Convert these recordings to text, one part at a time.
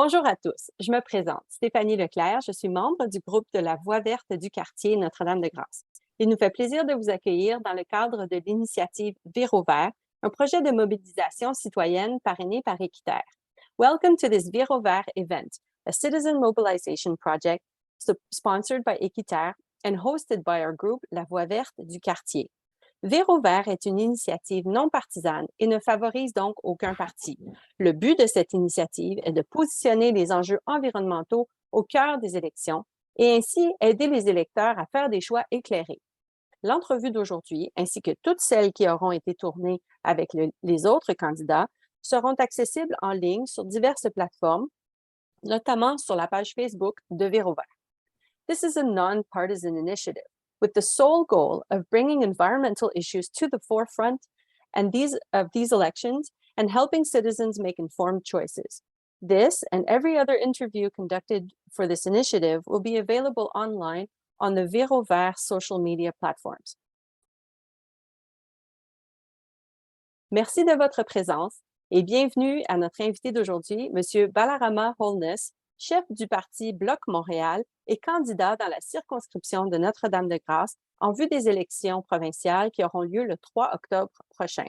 Bonjour à tous, je me présente, Stéphanie Leclerc, je suis membre du groupe de la Voie verte du quartier Notre-Dame-de-Grâce. Il nous fait plaisir de vous accueillir dans le cadre de l'initiative Véro vert, un projet de mobilisation citoyenne parrainé par Équiterre. Welcome to this Véro vert event, a citizen mobilization project sponsored by Équiterre and hosted by our group La Voie verte du quartier. Véro vert est une initiative non partisane et ne favorise donc aucun parti. Le but de cette initiative est de positionner les enjeux environnementaux au cœur des élections et ainsi aider les électeurs à faire des choix éclairés. L'entrevue d'aujourd'hui, ainsi que toutes celles qui auront été tournées avec les autres candidats, seront accessibles en ligne sur diverses plateformes, notamment sur la page Facebook de Véro vert. This is a non-partisan initiative with the sole goal of bringing environmental issues to the forefront of these elections and helping citizens make informed choices. This and every other interview conducted for this initiative will be available online on the Véro vert social media platforms. Merci de votre présence et bienvenue à notre invité d'aujourd'hui, M. Balarama Holness, chef du parti Bloc Montréal et candidat dans la circonscription de Notre-Dame-de-Grâce en vue des élections provinciales qui auront lieu le 3 octobre prochain.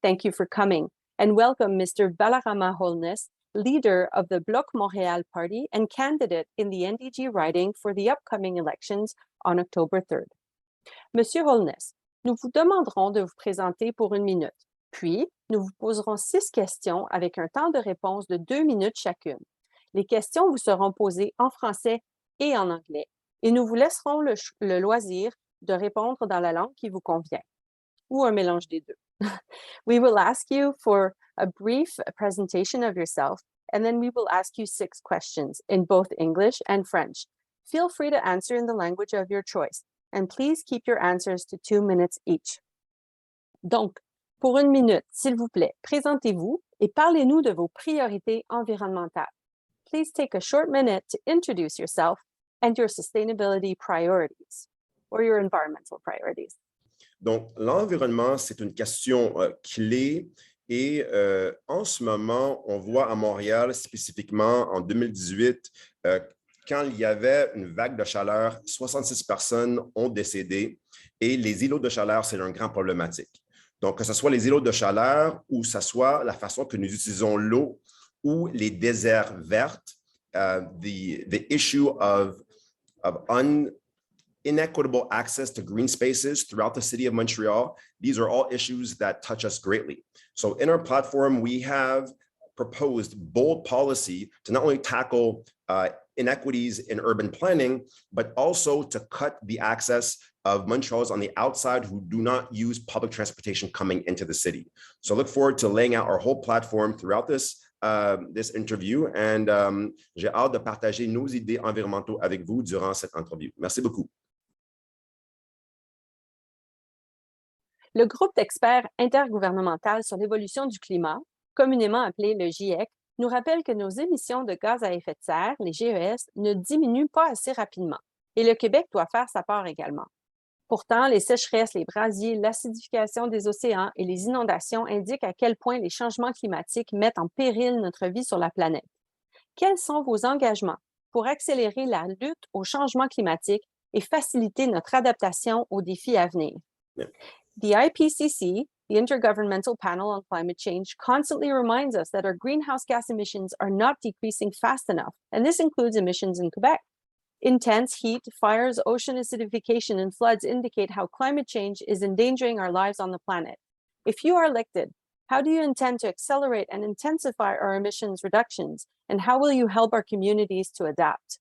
Thank you for coming and welcome Mr. Balarama Holness, leader of the Bloc Montréal party and candidate in the NDG riding for the upcoming elections on October 3rd. Monsieur Holness, nous vous demanderons de vous présenter pour 1 minute, puis nous vous poserons 6 questions avec un temps de réponse de 2 minutes chacune. Les questions vous seront posées en français et en anglais, et nous vous laisserons le loisir de répondre dans la langue qui vous convient, ou un mélange des deux. We will ask you for a brief presentation of yourself, and then we will ask you 6 questions in both English and French. Feel free to answer in the language of your choice, and please keep your answers to 2 minutes each. Donc, pour 1 minute, s'il vous plaît, présentez-vous et parlez-nous de vos priorités environnementales. Please take a short minute to introduce yourself and your sustainability priorities or your environmental priorities. Donc, l'environnement, c'est une question clé et en ce moment, on voit à Montréal, spécifiquement en 2018, quand il y avait une vague de chaleur, 66 personnes ont décédé et les îlots de chaleur, c'est un grand problématique. Donc, que ce soit les îlots de chaleur ou que ce soit la façon que nous utilisons l'eau ou les déserts verts, the issue of inequitable access to green spaces throughout the city of Montreal, these are all issues that touch us greatly. So in our platform, we have proposed bold policy to not only tackle inequities in urban planning, but also to cut the access of Montrealers on the outside who do not use public transportation coming into the city. So I look forward to laying out our whole platform throughout this interview, and j'ai hâte de partager nos idées environnementaux avec vous durant cette entrevue. Merci beaucoup. Le groupe d'experts intergouvernemental sur l'évolution du climat, communément appelé le GIEC, nous rappelle que nos émissions de gaz à effet de serre, les GES, ne diminuent pas assez rapidement, et le Québec doit faire sa part également. Pourtant, les sécheresses, les brasiers, l'acidification des océans et les inondations indiquent à quel point les changements climatiques mettent en péril notre vie sur la planète. Quels sont vos engagements pour accélérer la lutte au changement climatique et faciliter notre adaptation aux défis à venir? Yeah. The IPCC, the Intergovernmental Panel on Climate Change, constantly reminds us that our greenhouse gas emissions are not decreasing fast enough, and this includes emissions in Quebec. Intense heat, fires, ocean acidification, and floods indicate how climate change is endangering our lives on the planet. If you are elected, how do you intend to accelerate and intensify our emissions reductions, and how will you help our communities to adapt?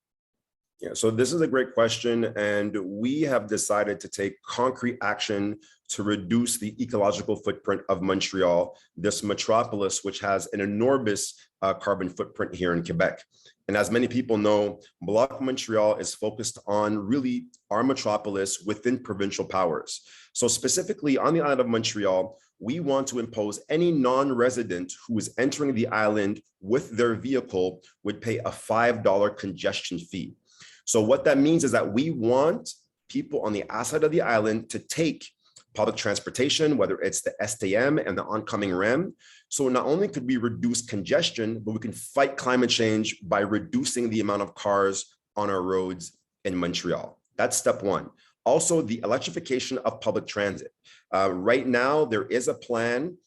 Yeah, so this is a great question, and we have decided to take concrete action to reduce the ecological footprint of Montreal, this metropolis, which has an enormous carbon footprint here in Quebec. And as many people know, Bloc Montreal is focused on really our metropolis within provincial powers. So specifically on the island of Montreal, we want to impose any non-resident who is entering the island with their vehicle would pay a $5 congestion fee. So what that means is that we want people on the outside of the island to take public transportation, whether it's the STM and the oncoming RAM. So not only could we reduce congestion, but we can fight climate change by reducing the amount of cars on our roads in Montreal. That's step one. Also, the electrification of public transit. Right now, there is a plan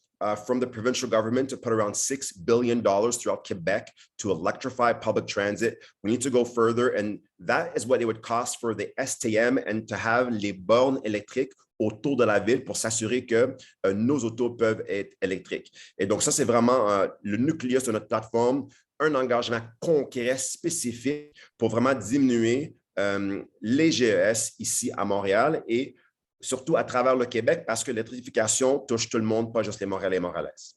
from the provincial government to put around $6 billion throughout Quebec to electrify public transit. We need to go further, and that is what it would cost for the STM and to have les bornes électriques autour de la ville pour s'assurer que nos autos peuvent être électriques. Et donc, ça, c'est vraiment le nucléus de notre plateforme, un engagement concret spécifique pour vraiment diminuer les GES ici à Montréal et surtout à travers le Québec parce que l'électrification touche tout le monde, pas juste les Montréalais et Montréalaises.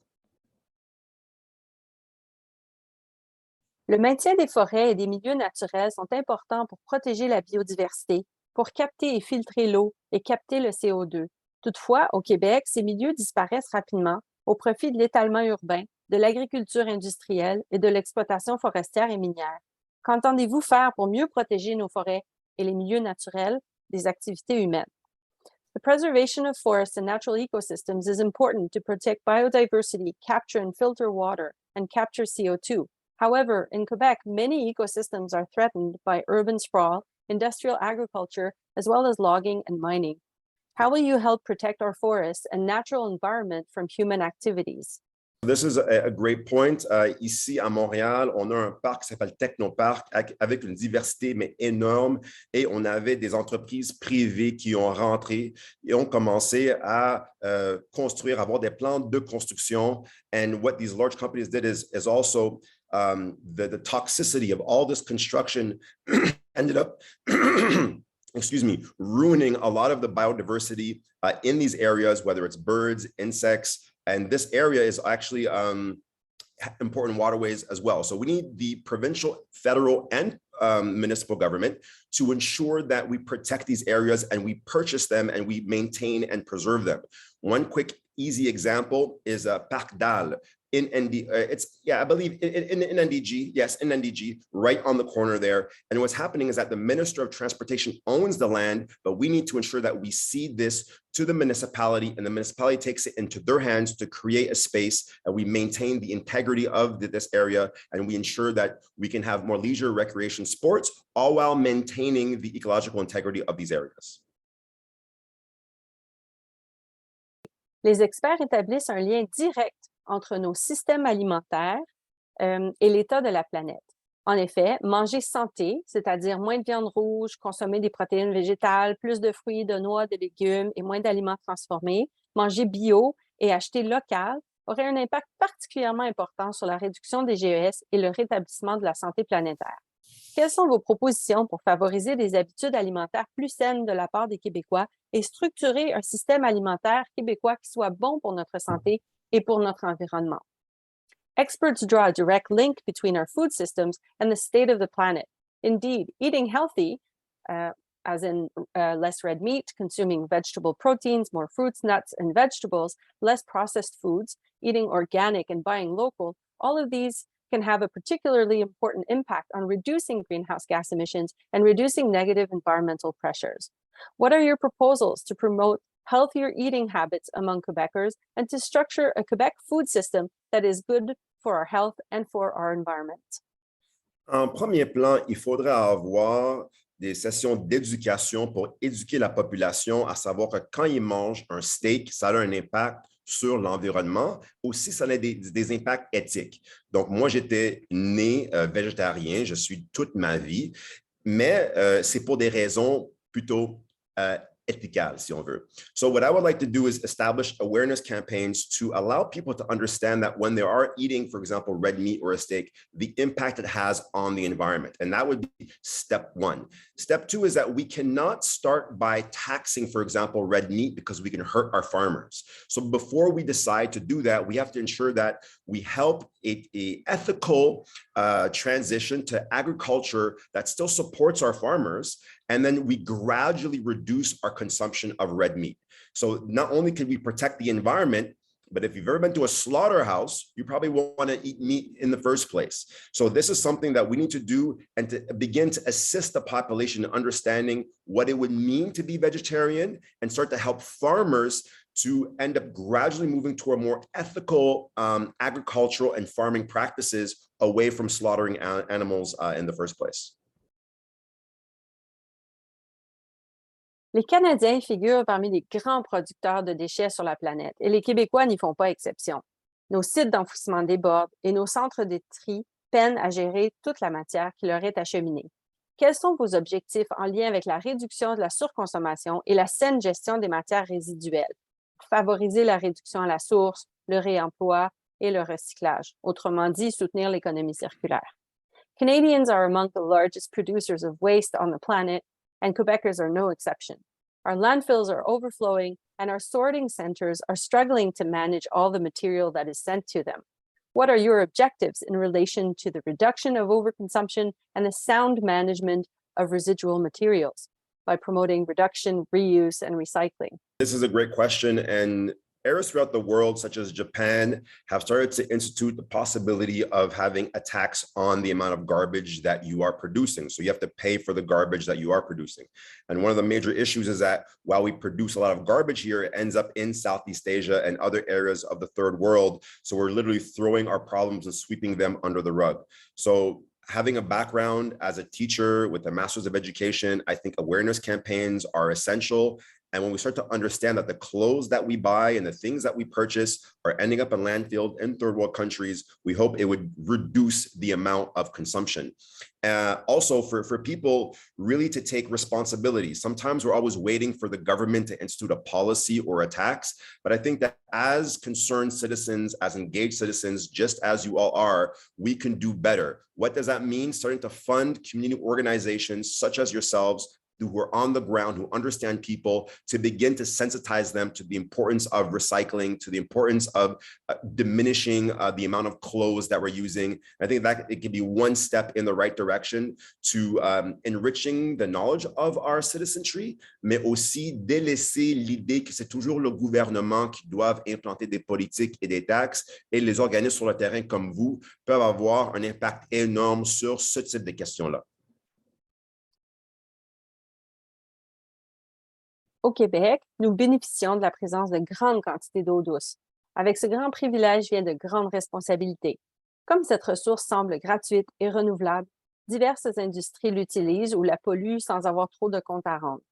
Le maintien des forêts et des milieux naturels sont importants pour protéger la biodiversité, pour capter et filtrer l'eau et capter le CO2. Toutefois, au Québec, ces milieux disparaissent rapidement au profit de l'étalement urbain, de l'agriculture industrielle et de l'exploitation forestière et minière. Qu'entendez-vous faire pour mieux protéger nos forêts et les milieux naturels des activités humaines? The preservation of forests and natural ecosystems is important to protect biodiversity, capture and filter water, and capture CO2. However, in Quebec, many ecosystems are threatened by urban sprawl, industrial agriculture, as well as logging and mining. How will you help protect our forests and natural environment from human activities? This is a great point. Ici à Montréal, on a un parc qui s'appelle Technoparc avec une diversité mais énorme et on avait des entreprises privées qui ont rentré et ont commencé à construire, avoir des plans de construction. And what these large companies did is also the toxicity of all this construction ended up excuse me, ruining a lot of the biodiversity in these areas, whether it's birds, insects, and this area is actually important waterways as well. So we need the provincial, federal, and municipal government to ensure that we protect these areas and we purchase them and we maintain and preserve them. One quick, easy example is Parc d'Al in ND, I believe in NDG, yes, in NDG, right on the corner there. And what's happening is that the Minister of Transportation owns the land, but we need to ensure that we cede this to the municipality and the municipality takes it into their hands to create a space and we maintain the integrity of this area and we ensure that we can have more leisure, recreation, sports, all while maintaining the ecological integrity of these areas. Les experts établissent un lien direct entre nos systèmes alimentaires et l'état de la planète. En effet, manger santé, c'est-à-dire moins de viande rouge, consommer des protéines végétales, plus de fruits, de noix, de légumes et moins d'aliments transformés, manger bio et acheter local aurait un impact particulièrement important sur la réduction des GES et le rétablissement de la santé planétaire. Quelles sont vos propositions pour favoriser des habitudes alimentaires plus saines de la part des Québécois et structurer un système alimentaire québécois qui soit bon pour notre santé et pour notre environnement? Experts draw a direct link between our food systems and the state of the planet. Indeed, eating healthy, as in less red meat, consuming vegetable proteins, more fruits, nuts, and vegetables, less processed foods, eating organic and buying local, all of these can have a particularly important impact on reducing greenhouse gas emissions and reducing negative environmental pressures. What are your proposals to promote healthier eating habits among Quebecers and to structure a Quebec food system that is good for our health and for our environment? En premier plan, il faudrait avoir des sessions d'éducation pour éduquer la population à savoir que quand ils mangent un steak, ça a un impact sur l'environnement. Aussi, ça a des impacts éthiques. Donc, moi, j'étais né végétarien, je suis toute ma vie, mais c'est pour des raisons plutôt éthicales, si on veut. So what I would like to do is establish awareness campaigns to allow people to understand that when they are eating, for example, red meat or a steak, the impact it has on the environment. And that would be step one. Step two is that we cannot start by taxing, for example, red meat because we can hurt our farmers. So before we decide to do that, we have to ensure that we help a ethical transition to agriculture that still supports our farmers. And then we gradually reduce our consumption of red meat. So not only can we protect the environment, But if you've ever been to a slaughterhouse, you probably won't want to eat meat in the first place. So this is something that we need to do and to begin to assist the population in understanding what it would mean to be vegetarian and start to help farmers to end up gradually moving toward more ethical agricultural and farming practices away from slaughtering animals in the first place. Les Canadiens figurent parmi les grands producteurs de déchets sur la planète et les Québécois n'y font pas exception. Nos sites d'enfouissement débordent et nos centres de tri peinent à gérer toute la matière qui leur est acheminée. Quels sont vos objectifs en lien avec la réduction de la surconsommation et la saine gestion des matières résiduelles pour favoriser la réduction à la source, le réemploi et le recyclage, autrement dit, soutenir l'économie circulaire? Canadians are among the largest producers of waste on the planet, and Quebecers are no exception. Our landfills are overflowing, and our sorting centers are struggling to manage all the material that is sent to them. What are your objectives in relation to the reduction of overconsumption and the sound management of residual materials by promoting reduction, reuse, and recycling? This is a great question, and areas throughout the world, such as Japan, have started to institute the possibility of having a tax on the amount of garbage that you are producing. So you have to pay for the garbage that you are producing. And one of the major issues is that while we produce a lot of garbage here, it ends up in Southeast Asia and other areas of the third world. So we're literally throwing our problems and sweeping them under the rug. So having a background as a teacher with a master's of education, I think awareness campaigns are essential. And when we start to understand that the clothes that we buy and the things that we purchase are ending up in landfills in third world countries, we hope it would reduce the amount of consumption. Also for people really to take responsibility. Sometimes we're always waiting for the government to institute a policy or a tax, but I think that as concerned citizens, as engaged citizens, just as you all are, we can do better. What does that mean? Starting to fund community organizations such as yourselves who are on the ground, who understand people, to begin to sensitize them to the importance of recycling, to the importance of diminishing the amount of clothes that we're using. I think that it can be one step in the right direction to enriching the knowledge of our citizenry, mais aussi délaisser l'idée que c'est toujours le gouvernement qui doit implanter des politiques et des taxes, et les organismes sur le terrain comme vous peuvent avoir un impact énorme sur ce type de questions-là. Au Québec, nous bénéficions de la présence de grandes quantités d'eau douce. Avec ce grand privilège vient de grandes responsabilités. Comme cette ressource semble gratuite et renouvelable, diverses industries l'utilisent ou la polluent sans avoir trop de compte à rendre.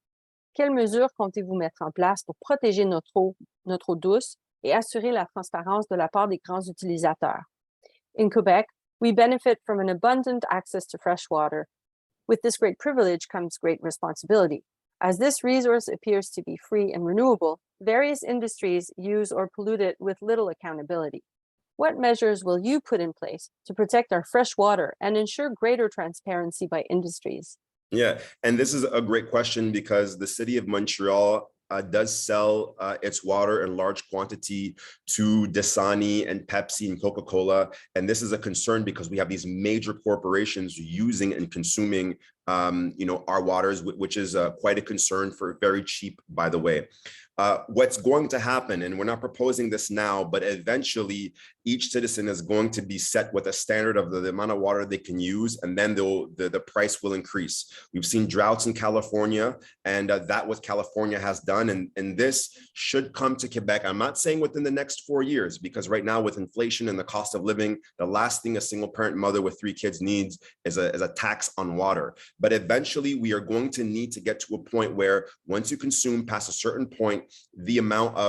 Quelles mesures comptez-vous mettre en place pour protéger notre eau douce et assurer la transparence de la part des grands utilisateurs? In Quebec, we benefit from an abundant access to fresh water. With this great privilege comes great responsibility. As this resource appears to be free and renewable, various industries use or pollute it with little accountability. What measures will you put in place to protect our fresh water and ensure greater transparency by industries? Yeah, and this is a great question because the city of Montreal does sell its water in large quantity to Dasani and Pepsi and Coca-Cola. And this is a concern because we have these major corporations using and consuming our waters, which is quite a concern for very cheap, by the way. What's going to happen, and we're not proposing this now, but eventually each citizen is going to be set with a standard of the amount of water they can use, and then the price will increase. We've seen droughts in California, and that what California has done, and this should come to Quebec. I'm not saying within the next 4 years, because right now with inflation and the cost of living, the last thing a single parent mother with 3 kids needs is a tax on water. But eventually we are going to need to get to a point where once you consume past a certain point, the amount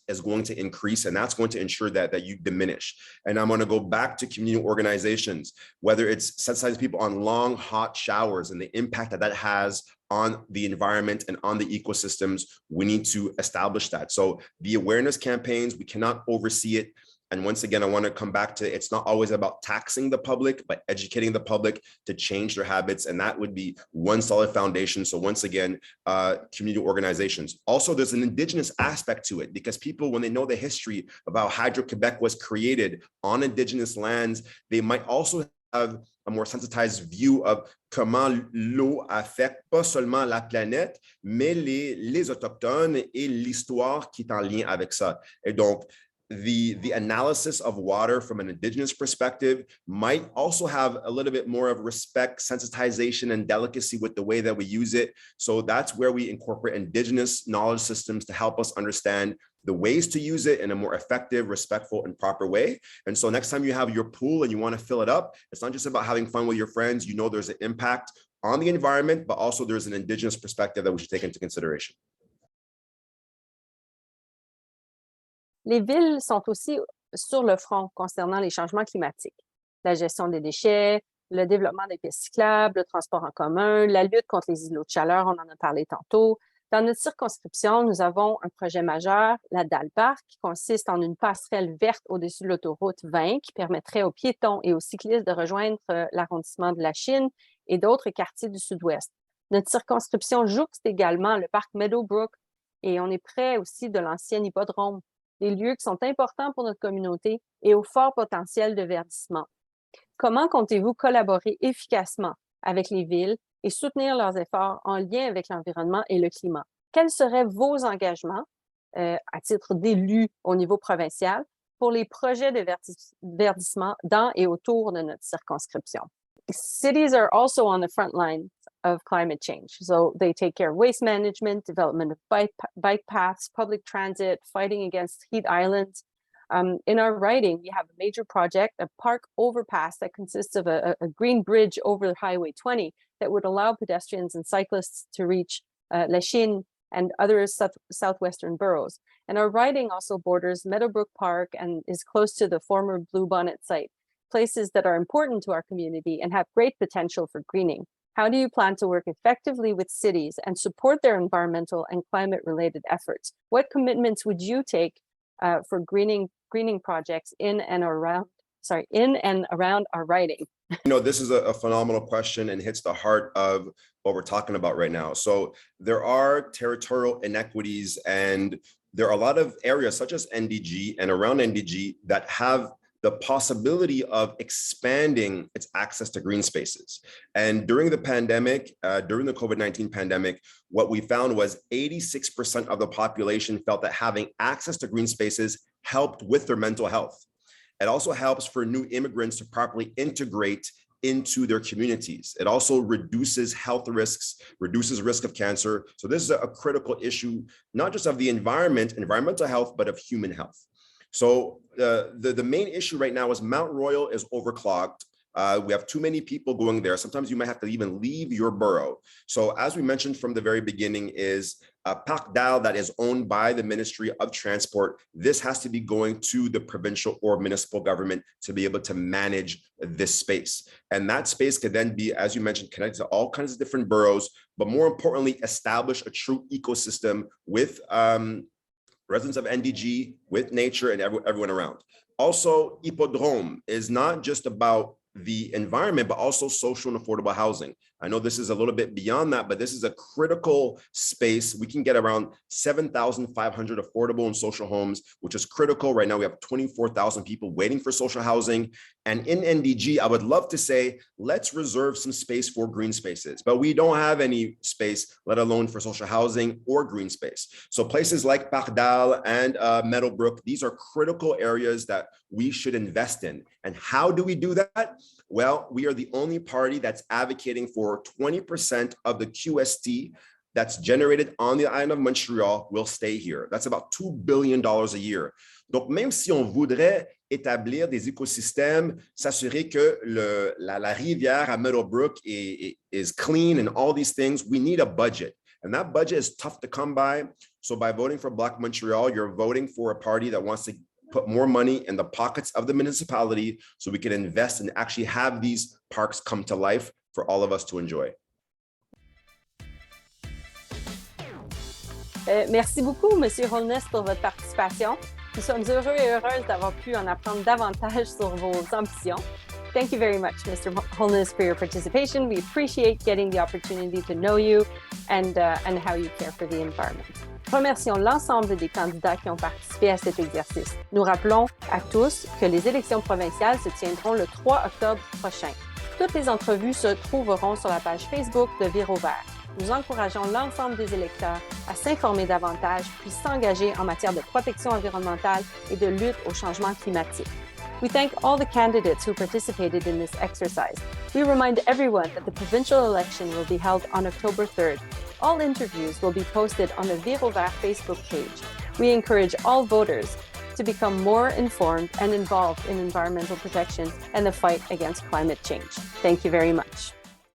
is going to increase, and that's going to ensure that you diminish. And I'm going to go back to community organizations, whether it's sensitizing people on long hot showers and the impact that has on the environment and on the ecosystems. We need to establish that. So the awareness campaigns, we cannot oversee it. And once again, I want to come back to, it's not always about taxing the public, but educating the public to change their habits. And that would be one solid foundation. So once again, community organizations. Also, there's an Indigenous aspect to it, because people, when they know the history of how Hydro-Quebec was created on Indigenous lands, they might also have a more sensitized view of comment l'eau affecte pas seulement la planète, mais les Autochtones et l'histoire qui est en lien avec ça. Et donc, the analysis of water from an Indigenous perspective might also have a little bit more of respect, sensitization, and delicacy with the way that we use it. So that's where we incorporate Indigenous knowledge systems to help us understand the ways to use it in a more effective, respectful, and proper way. And so next time you have your pool and you want to fill it up, it's not just about having fun with your friends. You know there's an impact on the environment, but also there's an Indigenous perspective that we should take into consideration. Les villes sont aussi sur le front concernant les changements climatiques, la gestion des déchets, le développement des pistes cyclables, le transport en commun, la lutte contre les îlots de chaleur, on en a parlé tantôt. Dans notre circonscription, nous avons un projet majeur, la Dalle Park, qui consiste en une passerelle verte au-dessus de l'autoroute 20 qui permettrait aux piétons et aux cyclistes de rejoindre l'arrondissement de la Chine et d'autres quartiers du sud-ouest. Notre circonscription jouxte également le parc Meadowbrook et on est près aussi de l'ancien hippodrome, des lieux qui sont importants pour notre communauté et au fort potentiel de verdissement. Comment comptez-vous collaborer efficacement avec les villes et soutenir leurs efforts en lien avec l'environnement et le climat? Quels seraient vos engagements à titre d'élu au niveau provincial pour les projets de verdissement dans et autour de notre circonscription? Cities are also on the front line of climate change. So they take care of waste management, development of bike paths, public transit, fighting against heat islands. In our writing, we have a major project, a park overpass that consists of a green bridge over Highway 20 that would allow pedestrians and cyclists to reach La Chine and other southwestern boroughs. And our writing also borders Meadowbrook Park and is close to the former Bluebonnet site, places that are important to our community and have great potential for greening. How do you plan to work effectively with cities and support their environmental and climate-related efforts? What commitments would you take for greening projects in and around our writing? You know, this is a phenomenal question and hits the heart of what we're talking about right now. So there are territorial inequities and there are a lot of areas such as NDG and around NDG that have the possibility of expanding its access to green spaces. And during the pandemic, during the COVID-19 pandemic, what we found was 86% of the population felt that having access to green spaces helped with their mental health. It also helps for new immigrants to properly integrate into their communities. It also reduces health risks, reduces risk of cancer. So this is a critical issue, not just of the environment, environmental health, but of human health. So the main issue right now is Mount Royal is overclogged. We have too many people going there. Sometimes you might have to even leave your borough. So as we mentioned from the very beginning is a Parc d'Al that is owned by the Ministry of Transport. This has to be going to the provincial or municipal government to be able to manage this space. And that space could then be, as you mentioned, connected to all kinds of different boroughs, but more importantly, establish a true ecosystem with residents of NDG, with nature and everyone around. Also, Hippodrome is not just about the environment, but also social and affordable housing. I know this is a little bit beyond that, but this is a critical space. We can get around 7,500 affordable and social homes, which is critical. Right now, we have 24,000 people waiting for social housing. And in NDG, I would love to say, let's reserve some space for green spaces, but we don't have any space, let alone for social housing or green space. So places like Parc d'Al and Meadowbrook, these are critical areas that we should invest in. And how do we do that? Well, we are the only party that's advocating for 20% of the QST that's generated on the island of Montreal will stay here. That's about $2 billion a year. Donc, même si on voudrait établir des écosystèmes, s'assurer que la rivière à Meadowbrook is clean and all these things, we need a budget. And that budget is tough to come by. So by voting for Bloc Montreal, you're voting for a party that wants to put more money in the pockets of the municipality so we can invest and actually have these parks come to life for all of us to enjoy. Merci beaucoup, Monsieur Holness, pour votre participation. Nous sommes heureux et heureuses d'avoir pu en apprendre davantage sur vos ambitions. Thank you very much, Mr. Holness, for your participation. We appreciate getting the opportunity to know you and how you care for the environment. Remercions l'ensemble des candidats qui ont participé à cet exercice. Nous rappelons à tous que les élections provinciales se tiendront le 3 octobre prochain. Toutes les entrevues se trouveront sur la page Facebook de Vire au vert. Nous encourageons l'ensemble des électeurs à s'informer davantage puis s'engager en matière de protection environnementale et de lutte au changement climatique. We thank all the candidates who participated in this exercise. We remind everyone that the provincial election will be held on October 3rd. All interviews will be posted on the Vire au vert Facebook page. We encourage all voters to become more informed and involved in environmental protection and the fight against climate change. Thank you very much.